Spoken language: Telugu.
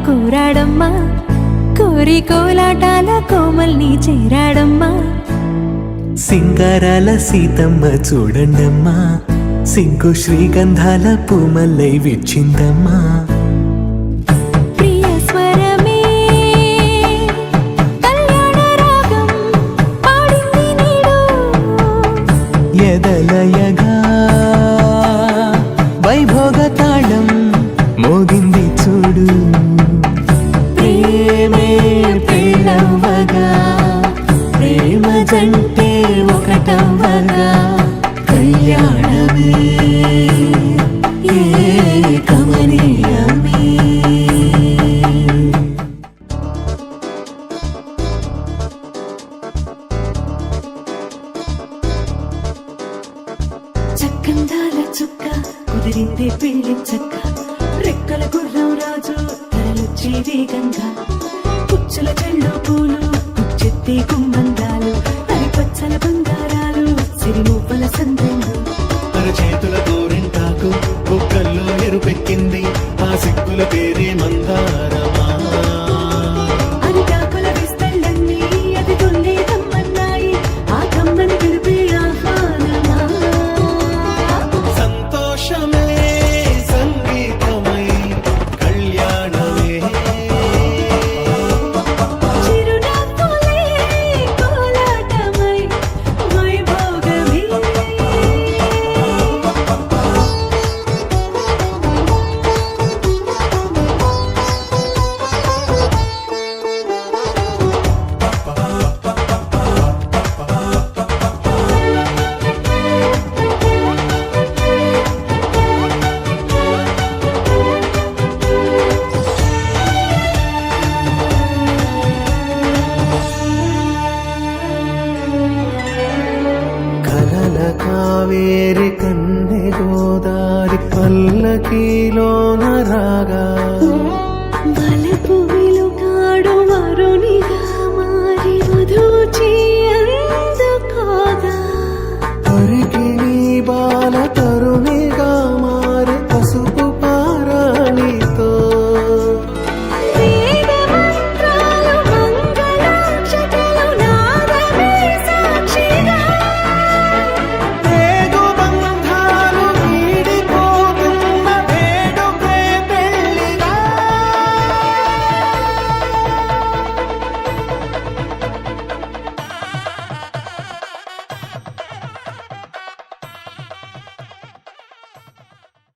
కూరాడమ్మా కోరి కోలాటాల కోమల్ని చేరాడమ్మా సింగారాల సీతమ్మ చూడండమ్మా సింగు శ్రీగంధాల పూమల్లై విచ్చిందమ్మా ప్రియ స్వరమే కళ్యాణ రాగం పాడింది నీడు ఎదలయగా వైభోగ తాళం మోగింది చూడు ప్రేమే ప్రేమవగా ప్రేమ జంటే ఒకటవగా కళ్యాణమే కమనీయమే చక్కందాల చుక్క కుదిరింది పెళ్లి చక్క రెక్కల గుర్రం రాజు తరలొచ్చి వేగంగా పుచ్చుల చెళ్ళు పూలు పుచ్చెత్తి కుమ్మందాలు అరి పచ్చల బంగారాలు సిరిమువ్వల సందెంగు చేతుల గోరింటాకు బుక్కల్లో ఎరుపెక్కింది ఆ సిక్కుల పేరే మందారమా అరిటాకుల విస్తళ్ళన్నీ అది తొందే కమ్మన్నాయి ఆ కమ్మని పిలిపే ఆహ్వానమా సంతోషమే సంగీతమై కళ్యాణమే చిరునవ్వులే కోలాటమై వైభోగమే కలల కావేరి కన్నె గోదారి పల్లకీలోన రాగా